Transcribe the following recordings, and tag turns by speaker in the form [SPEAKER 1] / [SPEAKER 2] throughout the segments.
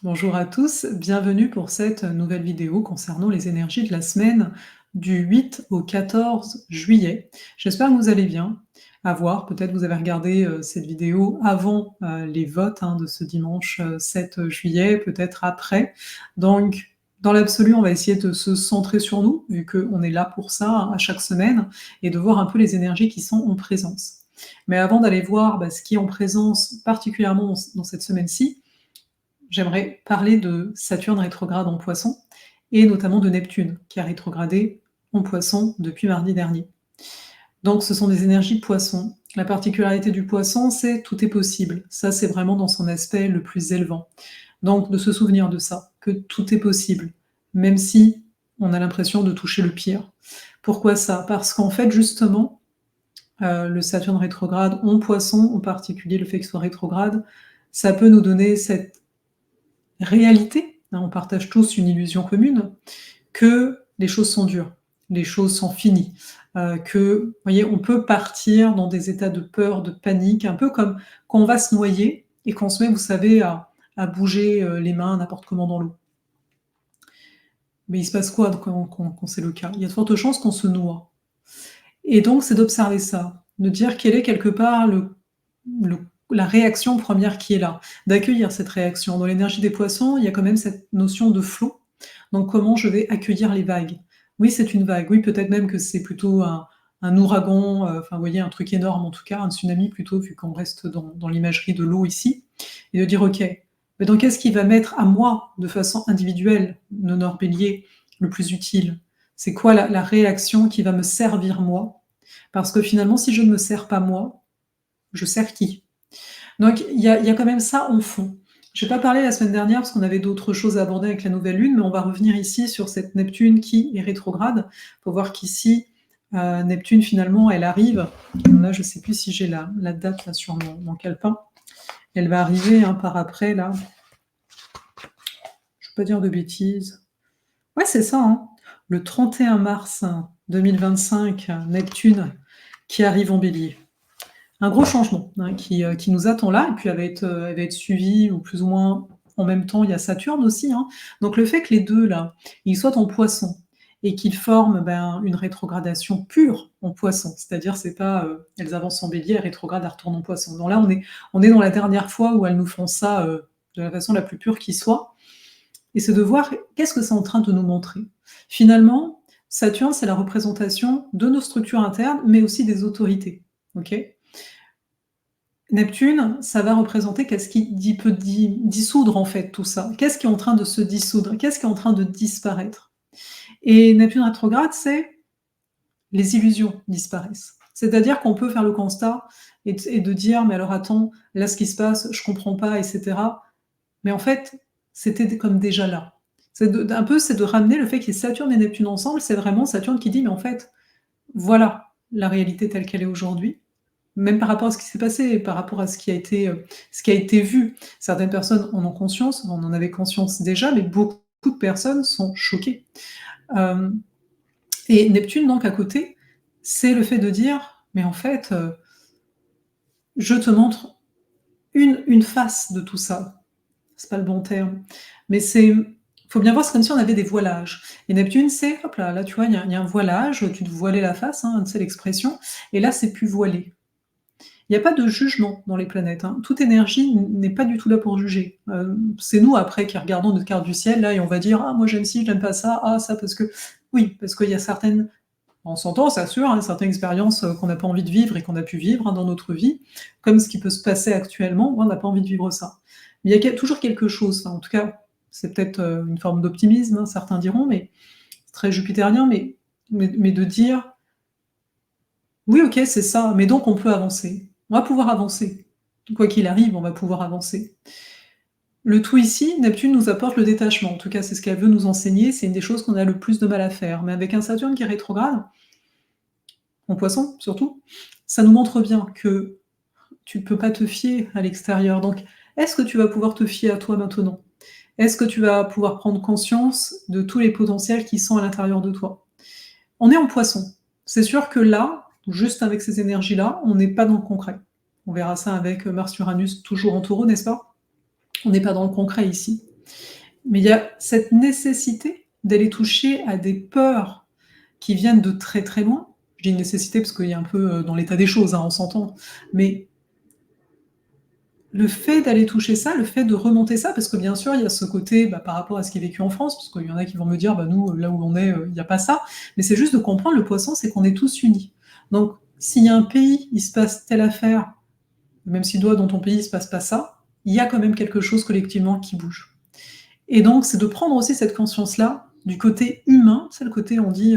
[SPEAKER 1] Bonjour à tous, bienvenue pour cette nouvelle vidéo concernant les énergies de la semaine du 8 au 14 juillet. J'espère que vous allez bien. À voir, peut-être vous avez regardé cette vidéo avant les votes de ce dimanche 7 juillet, peut-être après. Donc, dans l'absolu, on va essayer de se centrer sur nous, vu qu'on est là pour ça à chaque semaine, et de voir un peu les énergies qui sont en présence. Mais avant d'aller voir ce qui est en présence, particulièrement dans cette semaine-ci, j'aimerais parler de Saturne rétrograde en Poisson et notamment de Neptune qui a rétrogradé en Poisson depuis mardi dernier. Donc ce sont des énergies Poisson. La particularité du Poisson, c'est tout est possible. Ça, c'est vraiment dans son aspect le plus élevant. Donc de se souvenir de ça, que tout est possible, même si on a l'impression de toucher le pire. Pourquoi ça? Parce qu'en fait, justement, le Saturne rétrograde en Poisson, en particulier le fait qu'il soit rétrograde, ça peut nous donner cette réalité, on partage tous une illusion commune, que les choses sont dures, les choses sont finies, que, vous voyez, on peut partir dans des états de peur, de panique, un peu comme quand on va se noyer et qu'on se met, vous savez, à bouger les mains n'importe comment dans l'eau. Mais il se passe quoi quand c'est le cas? Il y a de fortes chances qu'on se noie. Et donc, c'est d'observer ça, de dire quelle est quelque part la réaction première qui est là, d'accueillir cette réaction. Dans l'énergie des poissons, il y a quand même cette notion de flot. Donc, comment je vais accueillir les vagues? Oui, c'est une vague. Oui, peut-être même que c'est plutôt un ouragan, enfin, vous voyez, un truc énorme en tout cas, un tsunami plutôt, vu qu'on reste dans l'imagerie de l'eau ici, et de dire, OK, mais donc qu'est-ce qui va mettre à moi, de façon individuelle, Nonor Bélier, le plus utile? C'est quoi la réaction qui va me servir moi? Parce que finalement, si je ne me sers pas moi, je sers qui? Donc il y a quand même ça en fond. Je n'ai pas parlé la semaine dernière parce qu'on avait d'autres choses à aborder avec la nouvelle lune, mais on va revenir ici sur cette Neptune qui est rétrograde. Il faut voir qu'ici, Neptune, finalement, elle arrive. Là, je ne sais plus si j'ai la date là, sur mon calepin. Elle va arriver par après, là. Je ne veux pas dire de bêtises. Ouais, c'est ça. Le 31 mars 2025, Neptune qui arrive en bélier. Un gros changement qui nous attend là, et puis elle va être suivie, ou plus ou moins en même temps, il y a Saturne aussi. Donc le fait que les deux, là, ils soient en poisson, et qu'ils forment une rétrogradation pure en poisson, c'est-à-dire c'est pas elles avancent en bélier, elles rétrogradent, elles retournent en poisson. Donc là, on est dans la dernière fois où elles nous font ça de la façon la plus pure qui soit, et c'est de voir qu'est-ce que c'est en train de nous montrer. Finalement, Saturne, c'est la représentation de nos structures internes, mais aussi des autorités. Ok ? Neptune, ça va représenter qu'est-ce qui peut dissoudre en fait tout ça. Qu'est-ce qui est en train de se dissoudre? Qu'est-ce qui est en train de disparaître? Et Neptune rétrograde, c'est les illusions disparaissent. C'est-à-dire qu'on peut faire le constat et de dire, mais alors attends, là ce qui se passe, je comprends pas, etc. Mais en fait, c'était comme déjà là. C'est de ramener le fait qu'il y ait Saturne et Neptune ensemble, c'est vraiment Saturne qui dit, mais en fait, voilà la réalité telle qu'elle est aujourd'hui. Même par rapport à ce qui s'est passé, par rapport à ce qui a été vu. Certaines personnes en ont conscience, on en avait conscience déjà, mais beaucoup de personnes sont choquées. Et Neptune, donc, à côté, c'est le fait de dire, mais en fait, je te montre une face de tout ça. C'est pas le bon terme, mais faut bien voir, c'est comme si on avait des voilages. Et Neptune, c'est, hop là, tu vois, il y a un voilage, tu te voilais la face, c'est l'expression, et là, c'est plus voilé. Il n'y a pas de jugement dans les planètes. Toute énergie n'est pas du tout là pour juger. C'est nous, après, qui regardons notre carte du ciel, là, et on va dire « Ah, moi j'aime ci, j'aime pas ça, ah, ça, parce que… » Oui, parce qu'il y a certaines… On s'entend, c'est sûr, certaines expériences qu'on n'a pas envie de vivre et qu'on a pu vivre dans notre vie, comme ce qui peut se passer actuellement, on n'a pas envie de vivre ça. Mais il y a toujours quelque chose, en tout cas, c'est peut-être une forme d'optimisme, certains diront, mais c'est très jupitérien, mais de dire « Oui, ok, c'est ça, mais donc on peut avancer. » On va pouvoir avancer. Quoi qu'il arrive, on va pouvoir avancer. Le tout ici, Neptune nous apporte le détachement. En tout cas, c'est ce qu'elle veut nous enseigner. C'est une des choses qu'on a le plus de mal à faire. Mais avec un Saturne qui est rétrograde, en poisson surtout, ça nous montre bien que tu ne peux pas te fier à l'extérieur. Donc, est-ce que tu vas pouvoir te fier à toi maintenant? Est-ce que tu vas pouvoir prendre conscience de tous les potentiels qui sont à l'intérieur de toi? On est en poisson. C'est sûr que là, juste avec ces énergies-là, on n'est pas dans le concret. On verra ça avec Mars-Uranus toujours en taureau, n'est-ce pas? On n'est pas dans le concret ici. Mais il y a cette nécessité d'aller toucher à des peurs qui viennent de très, très loin. Je dis une nécessité parce qu'il y a un peu, dans l'état des choses, hein, on s'entend. Mais le fait d'aller toucher ça, le fait de remonter ça, parce que bien sûr, il y a ce côté, bah, par rapport à ce qui est vécu en France, parce qu'il y en a qui vont me dire: «Bah, nous, là où on est, il y a pas ça». Mais c'est juste de comprendre le poisson, c'est qu'on est tous unis. Donc s'il y a un pays, il se passe telle affaire, même si toi, dans ton pays, il se passe pas ça, il y a quand même quelque chose collectivement qui bouge. Et donc c'est de prendre aussi cette conscience-là, du côté humain, c'est le côté, on dit,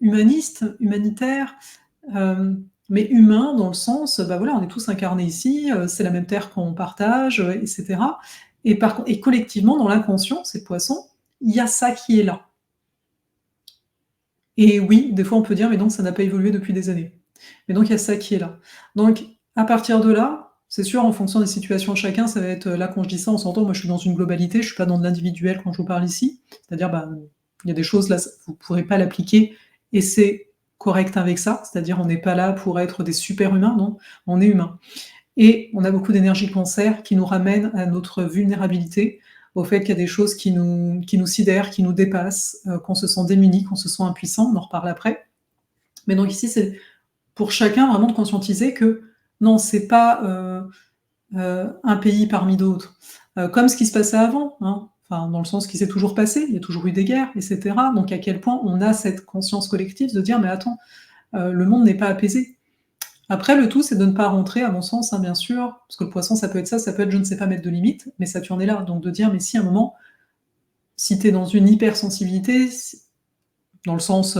[SPEAKER 1] humaniste, humanitaire, hem, mais humain dans le sens, bah, voilà, on est tous incarnés ici, c'est la même terre qu'on partage, et cetera. Et collectivement, dans l'inconscient, ces poissons, il y a ça qui est là. Et oui, des fois on peut dire: «Mais donc ça n'a pas évolué depuis des années». Mais donc il y a ça qui est là. Donc à partir de là, c'est sûr en fonction des situations de chacun, ça va être, là quand je dis ça, on s'entend, moi je suis dans une globalité, je suis pas dans de l'individuel quand je vous parle ici. C'est-à-dire, bah, il y a des choses là, vous ne pourrez pas l'appliquer et c'est correct avec ça. C'est-à-dire on n'est pas là pour être des super humains, non, on est humain. Et on a beaucoup d'énergie cancer qui nous ramène à notre vulnérabilité, au fait qu'il y a des choses qui nous sidèrent, qui nous dépassent, qu'on se sent démuni, qu'on se sent impuissant, on en reparle après. Mais donc ici, c'est pour chacun vraiment de conscientiser que non, c'est pas, un pays parmi d'autres. Comme ce qui se passait avant, hein, enfin dans le sens qui s'est toujours passé, il y a toujours eu des guerres et cetera. Donc à quel point on a cette conscience collective de dire: «Mais attends, le monde n'est pas apaisé». Après le tout, c'est de ne pas rentrer à mon sens, hein, bien sûr, parce que le poisson ça peut être ça, ça peut être je ne sais pas mettre de limites, mais Saturne est là. Donc de dire: «Mais si à un moment, si tu es dans une hypersensibilité, dans le sens,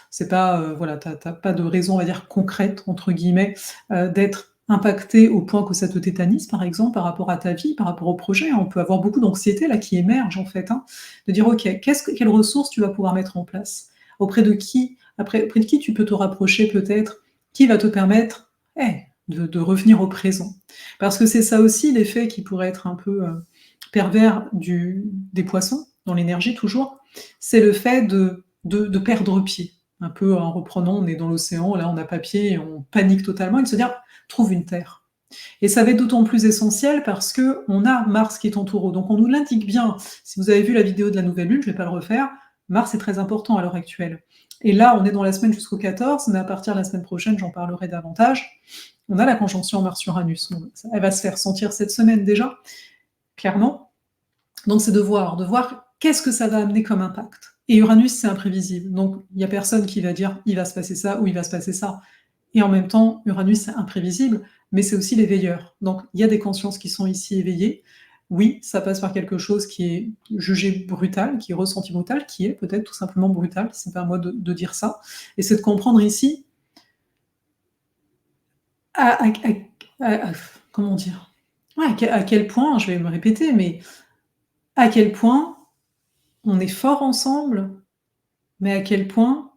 [SPEAKER 1] c'est pas, voilà, tu as pas de raison, on va dire «concrète» entre guillemets, d'être impacté au point que ça te tétanise, par exemple, par rapport à ta vie, par rapport au projet. On peut avoir beaucoup d'anxiété là qui émerge en fait, hein. De dire: «OK, quelles ressources tu vas pouvoir mettre en place? Auprès de qui? Auprès de qui tu peux te rapprocher peut-être? Qui va te permettre, de revenir au présent?» Parce que c'est ça aussi l'effet qui pourrait être un peu, pervers des poissons, dans l'énergie toujours, c'est le fait de perdre pied. Un peu en reprenant, on est dans l'océan, là on n'a pas pied et on panique totalement et de se dire: «Trouve une terre». Et ça va être d'autant plus essentiel parce qu'on a Mars qui est en Taureau, donc on nous l'indique bien. Si vous avez vu la vidéo de la nouvelle lune, je ne vais pas le refaire, Mars est très important à l'heure actuelle. Et là, on est dans la semaine jusqu'au 14, mais à partir de la semaine prochaine, j'en parlerai davantage. On a la conjonction Mars-Uranus. Elle va se faire sentir cette semaine déjà, clairement. Donc c'est de voir qu'est-ce que ça va amener comme impact. Et Uranus, c'est imprévisible. Donc il y a personne qui va dire il va se passer ça ou il va se passer ça. Et en même temps, Uranus, c'est imprévisible, mais c'est aussi les veilleurs. Donc il y a des consciences qui sont ici éveillées. Oui, ça passe par quelque chose qui est jugé brutal, qui est ressenti brutal, qui est peut-être tout simplement brutal, c'est pas à moi de dire ça. Et c'est de comprendre ici à comment dire? Ouais, à quel point, je vais me répéter, mais à quel point on est fort ensemble, mais à quel point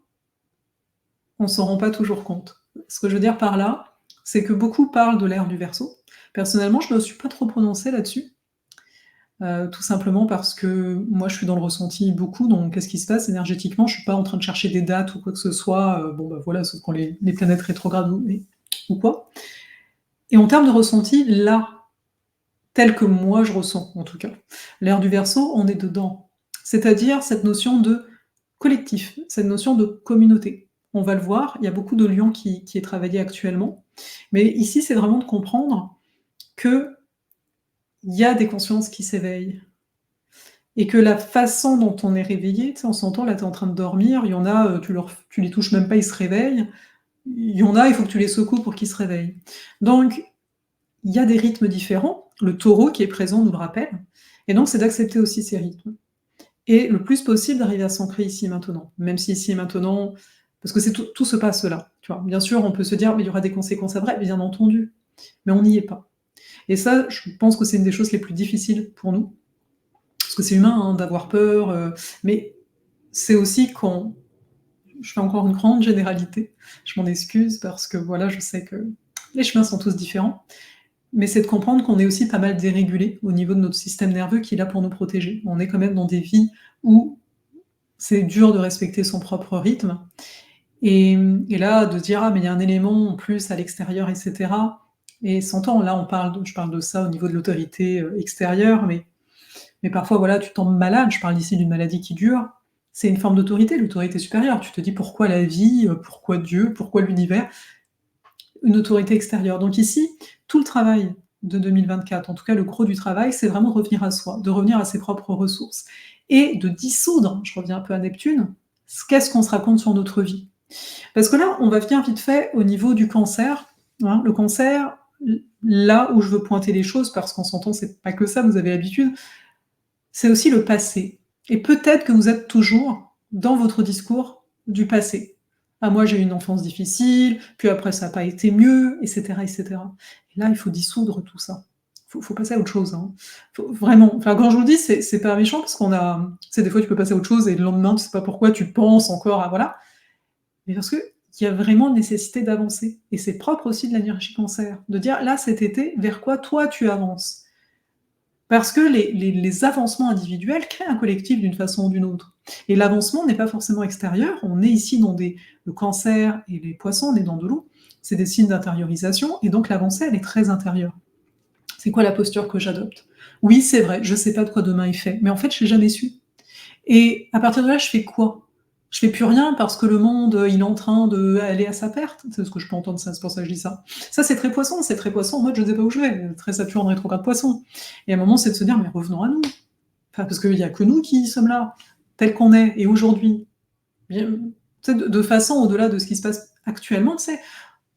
[SPEAKER 1] on s'en rend pas toujours compte. Ce que je veux dire par là, c'est que beaucoup parlent de l'ère du Verseau. Personnellement, je ne me suis pas trop prononcée là-dessus, tout simplement parce que moi, je suis dans le ressenti beaucoup, donc qu'est-ce qui se passe énergétiquement? Je suis pas en train de chercher des dates ou quoi que ce soit, bon, bah, voilà, sauf quand les planètes rétrogrades ou quoi. Et en termes de ressenti, là, tel que moi je ressens, en tout cas, l'ère du Verseau, on est dedans. C'est-à-dire cette notion de collectif, cette notion de communauté. On va le voir, il y a beaucoup de lions qui est travaillé actuellement. Mais ici, c'est vraiment de comprendre qu'il y a des consciences qui s'éveillent et que la façon dont on est réveillé, tu sais, on s'entend, là, tu es en train de dormir, il y en a, tu les touches même pas, ils se réveillent. Il y en a, il faut que tu les secoues pour qu'ils se réveillent. Donc, il y a des rythmes différents. Le taureau qui est présent nous le rappelle. Et donc, c'est d'accepter aussi ces rythmes. Et le plus possible d'arriver à s'ancrer ici et maintenant. Même si ici et maintenant, parce que c'est tout se passe là, tu vois? Bien sûr, on peut se dire: «Mais il y aura des conséquences après», bien entendu, mais on n'y est pas. Et ça, je pense que c'est une des choses les plus difficiles pour nous, parce que c'est humain, hein, d'avoir peur, mais c'est aussi quand je fais encore une grande généralité, je m'en excuse parce que voilà, je sais que les chemins sont tous différents, mais c'est de comprendre qu'on est aussi pas mal dérégulé au niveau de notre système nerveux qui est là pour nous protéger. On est quand même dans des vies où c'est dur de respecter son propre rythme et là, de se dire: «Ah mais il y a un élément en plus à l'extérieur et cetera» et s'entend, là on parle de je parle de ça au niveau de l'autorité, extérieure, mais Mais parfois, voilà, tu tombes malade, je parle ici d'une maladie qui dure, c'est une forme d'autorité, l'autorité supérieure. Tu te dis: «Pourquoi la vie? Pourquoi Dieu? Pourquoi l'univers?» Une autorité extérieure. Donc ici, tout le travail de 2024, en tout cas le gros du travail, c'est vraiment revenir à soi, de revenir à ses propres ressources et de dissoudre, je reviens un peu à Neptune, qu'est-ce qu'on se raconte sur notre vie. Parce que là, on va venir vite fait au niveau du cancer, hein. Le cancer, là où je veux pointer les choses, parce qu'on s'entend, c'est pas que ça, vous avez l'habitude, c'est aussi le passé. Et peut-être que vous êtes toujours dans votre discours du passé. Ah, moi, j'ai eu une enfance difficile, puis après, ça n'a pas été mieux, etc., etc. Et là, il faut dissoudre tout ça. Faut passer à autre chose, hein. Vraiment. Enfin, quand je vous le dis, c'est pas méchant parce qu'on a. Tu sais, des fois, tu peux passer à autre chose et le lendemain, tu sais pas pourquoi, tu penses encore à. Voilà. Mais parce qu'il y a vraiment nécessité d'avancer. Et c'est propre aussi de l'énergie cancer. De dire, là, cet été, vers quoi toi tu avances? Parce que les avancements individuels créent un collectif d'une façon ou d'une autre. Et l'avancement n'est pas forcément extérieur. On est ici dans le cancer et les poissons, on est dans de l'eau. C'est des signes d'intériorisation. Et donc l'avancée, elle est très intérieure. C'est quoi la posture que j'adopte? Oui, c'est vrai, je ne sais pas de quoi demain est fait. Mais en fait, je ne l'ai jamais su. Et à partir de là, je fais quoi? Je fais plus rien parce que le monde, il est en train d'aller à sa perte. C'est ce que je peux entendre, ça, c'est pour ça que je dis ça. Ça, c'est très poisson en mode je ne sais pas où je vais, très Saturne rétrograde poisson. Et à un moment, c'est de se dire, mais revenons à nous. Enfin, parce qu'il n'y a que nous qui sommes là, tels qu'on est, et aujourd'hui. De façon au-delà de ce qui se passe actuellement, tu sais,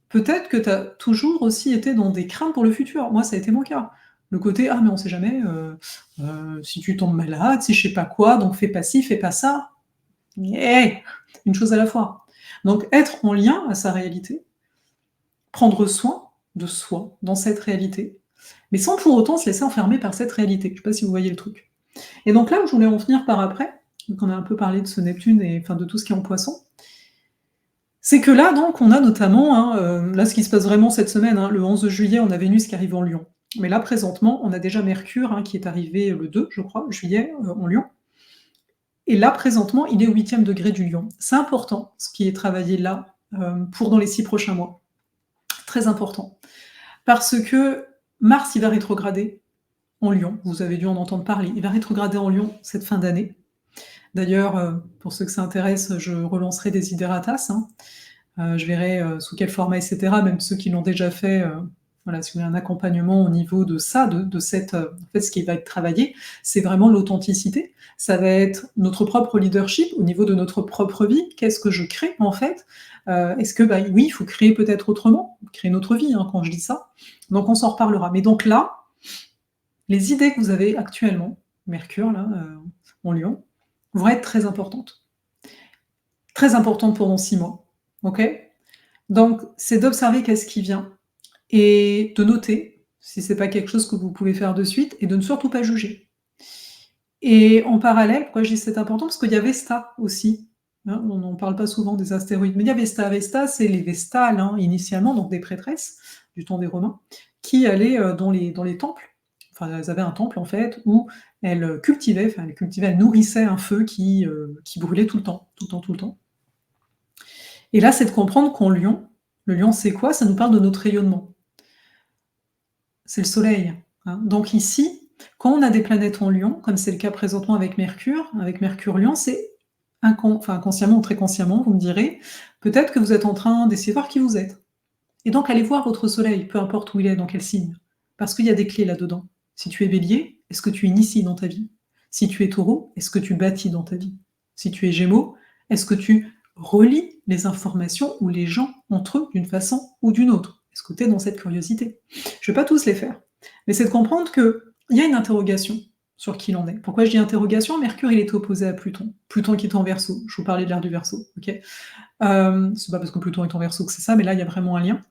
[SPEAKER 1] peut-être que tu as toujours aussi été dans des craintes pour le futur. Moi, ça a été mon cas. Le côté, ah, mais on sait jamais, si tu tombes malade, si je sais pas quoi, donc fais pas ci, fais pas ça. Mais une chose à la fois. Donc être en lien à sa réalité, prendre soin de soi dans cette réalité, mais sans pour autant se laisser enfermer par cette réalité. Je ne sais pas si vous voyez le truc. Et donc là où je voulais en venir par après, donc on a un peu parlé de ce Neptune et enfin de tout ce qui est en poisson, c'est que là donc on a notamment, hein, là ce qui se passe vraiment cette semaine, hein, le 11 juillet on a Vénus qui arrive en Lion. Mais là présentement on a déjà Mercure hein, qui est arrivé le 2 je crois, juillet en Lion. Et là, présentement, il est au 8e degré du lion. C'est important, ce qui est travaillé là, pour dans les 6 prochains mois. Très important. Parce que Mars, il va rétrograder en lion. Vous avez dû en entendre parler. Il va rétrograder en lion cette fin d'année. D'ailleurs, pour ceux que ça intéresse, je relancerai des idératas. Hein. Je verrai sous quel format, etc. Même ceux qui l'ont déjà fait, voilà, si vous voulez un accompagnement au niveau de ça, de cette, en fait, ce qui va être travaillé, c'est vraiment l'authenticité. Ça va être notre propre leadership au niveau de notre propre vie. Qu'est-ce que je crée en fait? Est-ce que, bah, oui, il faut créer peut-être autrement, créer notre vie hein, quand je dis ça. Donc on s'en reparlera. Mais donc là, les idées que vous avez actuellement, Mercure là, en Lion, vont être très importantes. Très importantes pendant 6 mois. Ok? Donc, c'est d'observer qu'est-ce qui vient et de noter si c'est pas quelque chose que vous pouvez faire de suite et de ne surtout pas juger. Et en parallèle, pourquoi je dis que c'est important? Parce qu'il y a Vesta aussi. Hein, on n'en parle pas souvent des astéroïdes, mais il y a Vesta. Vesta, c'est les Vestales, hein, initialement, donc des prêtresses du temps des Romains, qui allaient dans les temples. Enfin, elles avaient un temple en fait où elles cultivaient, elles nourrissaient un feu qui brûlait tout le temps, tout le temps, tout le temps. Et là, c'est de comprendre qu'en Lion, le Lion, c'est quoi? Ça nous parle de notre rayonnement. C'est le soleil. Hein. Donc ici, quand on a des planètes en Lion, comme c'est le cas présentement avec Mercure Lion, c'est inconsciemment ou très consciemment, vous me direz, peut-être que vous êtes en train d'essayer de voir qui vous êtes. Et donc allez voir votre soleil, peu importe où il est, dans quel signe. Parce qu'il y a des clés là-dedans. Si tu es bélier, est-ce que tu inities dans ta vie? Si tu es taureau, est-ce que tu bâtis dans ta vie? Si tu es gémeaux, est-ce que tu relis les informations ou les gens entre eux d'une façon ou d'une autre? Est-ce que tu es dans cette curiosité? Je ne vais pas tous les faire, mais c'est de comprendre qu'il y a une interrogation sur qui l'on est. Pourquoi je dis interrogation? Mercure, il est opposé à Pluton. Pluton qui est en Verseau. Je vous parlais de l'ère du Verseau. Okay, c'est pas parce que Pluton est en Verseau que c'est ça, mais là, il y a vraiment un lien.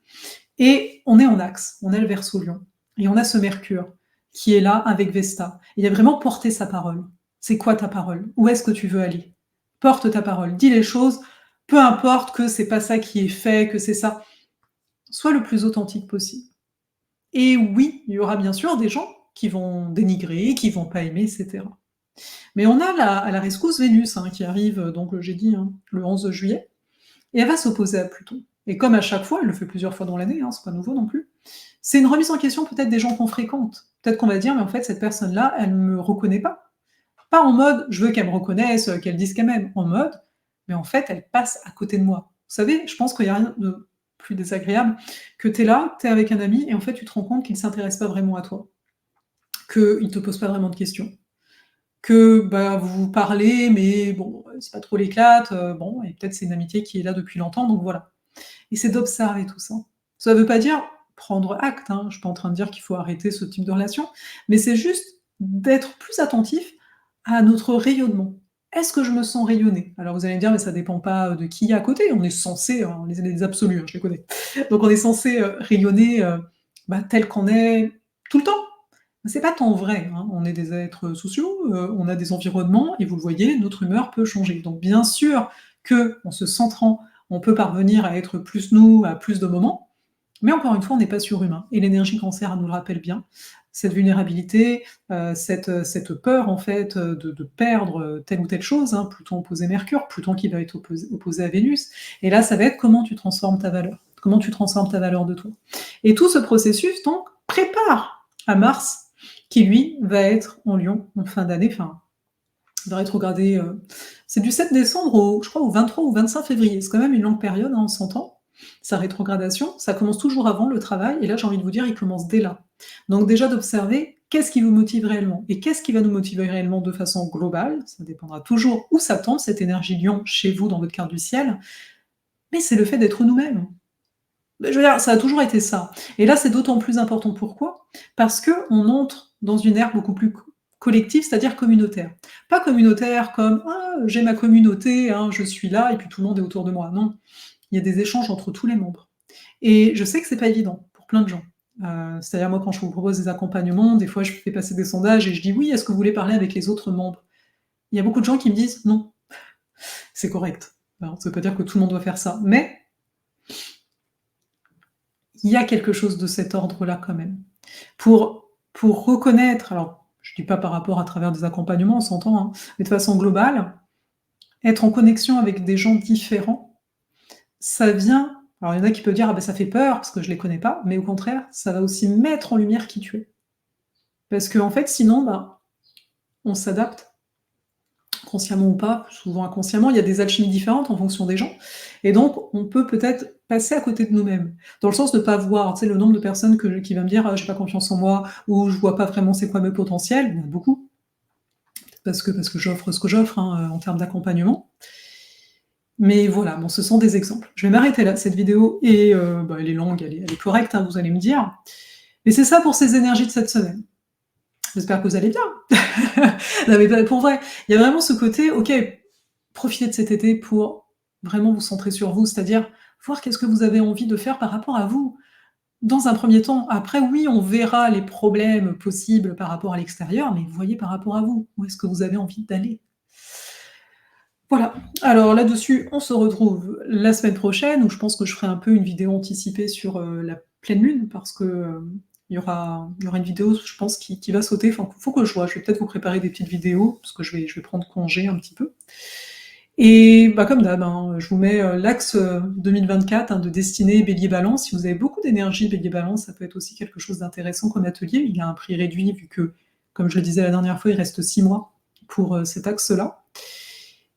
[SPEAKER 1] Et on est en axe, on a le Verseau-Lion. Et on a ce Mercure qui est là avec Vesta. Il a vraiment porté sa parole. C'est quoi ta parole? Où est-ce que tu veux aller? Porte ta parole, dis les choses, peu importe que c'est pas ça qui est fait, que c'est ça. Sois le plus authentique possible. Et oui, il y aura bien sûr des gens qui vont dénigrer, qui vont pas aimer, etc. Mais on a à la rescousse Vénus hein, qui arrive, donc j'ai dit, hein, le 11 juillet, et elle va s'opposer à Pluton. Et comme à chaque fois, elle le fait plusieurs fois dans l'année, hein, c'est pas nouveau non plus, c'est une remise en question peut-être des gens qu'on fréquente. Peut-être qu'on va dire, mais en fait, cette personne-là, elle ne me reconnaît pas. Pas en mode: «Je veux qu'elle me reconnaisse, qu'elle dise qu'elle m'aime», en mode: «Mais en fait, elle passe à côté de moi». Vous savez, je pense qu'il y a rien de plus désagréable que tu es là, tu es avec un ami et en fait, tu te rends compte qu'il ne s'intéresse pas vraiment à toi, qu'il ne te pose pas vraiment de questions, que, bah, vous vous parlez mais bon, c'est pas trop l'éclate, bon et peut-être c'est une amitié qui est là depuis longtemps donc voilà. Et c'est d'observer tout ça. Ça veut pas dire prendre acte, hein, je suis pas en train de dire qu'il faut arrêter ce type de relation, mais c'est juste d'être plus attentif à notre rayonnement. Est-ce que je me sens rayonner? Alors vous allez me dire: «Mais ça dépend pas, de qui il y a à côté». On est censé, on est des absolus, je les connais. Donc on est censé, rayonner, bah, tel qu'on est tout le temps. C'est pas tant vrai, hein. On est des êtres sociaux, on a des environnements et vous le voyez, notre humeur peut changer. Donc bien sûr qu'en se centrant, on peut parvenir à être plus nous, à plus de moments, mais encore une fois, on n'est pas surhumain et l'énergie cancer elle nous le rappelle bien. Cette vulnérabilité, cette peur en fait, de perdre, telle ou telle chose, hein, Pluton opposé Mercure, Pluton qui va être opposé à Vénus et là, ça va être comment tu transformes ta valeur, comment tu transformes ta valeur de toi et tout ce processus donc prépare à Mars qui lui va être en Lion en fin d'année, enfin, il va rétrograder, c'est du 7 décembre au je crois au 23 ou 25 février. C'est quand même une longue période, hein, on s'entend. Sa rétrogradation, ça commence toujours avant le travail et là, j'ai envie de vous dire, il commence dès là. Donc déjà d'observer qu'est-ce qui vous motive réellement et qu'est-ce qui va nous motiver réellement de façon globale, ça dépendra toujours où ça tombe, cette énergie Lion, chez vous, dans votre carte du ciel, mais c'est le fait d'être nous-mêmes. Beh, je veux dire, ça a toujours été ça et là, c'est d'autant plus important. Pourquoi? Parce qu'on entre dans une ère beaucoup plus collective, c'est-à-dire communautaire. Pas communautaire comme: «Ah, j'ai ma communauté, hein, je suis là et puis tout le monde est autour de moi». Non, il y a des échanges entre tous les membres et je sais que c'est pas évident pour plein de gens. C'est-à-dire moi, quand je vous propose des accompagnements, des fois, je fais passer des sondages et je dis: «Oui, est-ce que vous voulez parler avec les autres membres?» Il y a beaucoup de gens qui me disent: «Non». C'est correct. Alors ça veut pas dire que tout le monde doit faire ça, mais il y a quelque chose de cet ordre-là quand même. Pour reconnaître, alors je dis pas par rapport à travers des accompagnements, on s'entend, hein, mais de façon globale, être en connexion avec des gens différents, ça vient alors il y en a qui peuvent dire: «Ah bah ça fait peur parce que je les connais pas», mais au contraire, ça va aussi mettre en lumière qui tu es. Parce qu'en fait sinon, bah, on s'adapte consciemment ou pas, souvent inconsciemment, il y a des alchimies différentes en fonction des gens et donc on peut peut-être passer à côté de nous-mêmes. Dans le sens de pas voir, tu sais, le nombre de personnes qui va me dire: «Ah j'ai pas confiance en moi» ou «Je vois pas vraiment c'est quoi mes potentiels», il y en a beaucoup, parce que j'offre ce que j'offre, hein, en termes d'accompagnement. Mais voilà, bon ce sont des exemples. Je vais m'arrêter là, cette vidéo et bah, elle est longue, elle est correcte, hein, vous allez me dire. Mais c'est ça pour ces énergies de cette semaine. J'espère que vous allez bien. Non mais pour vrai, il y a vraiment ce côté, OK, profitez de cet été pour vraiment vous centrer sur vous, c'est-à-dire voir qu'est-ce que vous avez envie de faire par rapport à vous. Dans un premier temps, après oui, on verra les problèmes possibles par rapport à l'extérieur, mais voyez par rapport à vous, où est-ce que vous avez envie d'aller? Voilà, alors là-dessus, on se retrouve la semaine prochaine où je pense que je ferai un peu une vidéo anticipée sur, la pleine lune parce que, il y aura une vidéo, je pense, qui va sauter, enfin, faut que je vois. Je vais peut-être vous préparer des petites vidéos parce que je vais prendre congé un petit peu et bah, comme d'hab, hein, je vous mets, l'axe, 2024, hein, de destinée Bélier-Balance. Si vous avez beaucoup d'énergie Bélier-Balance, ça peut être aussi quelque chose d'intéressant comme atelier. Il a un prix réduit vu que, comme je le disais la dernière fois, il reste 6 mois pour, cet axe-là.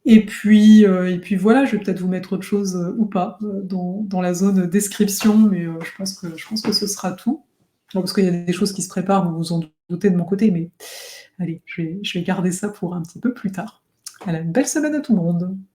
[SPEAKER 1] Et puis voilà, je vais peut-être vous mettre autre chose, ou pas, dans la zone description, mais je pense que ce sera tout. Non, parce qu'il y a des choses qui se préparent, vous vous en doutez de mon côté, mais allez, je vais garder ça pour un petit peu plus tard. Allez, une belle semaine à tout le monde.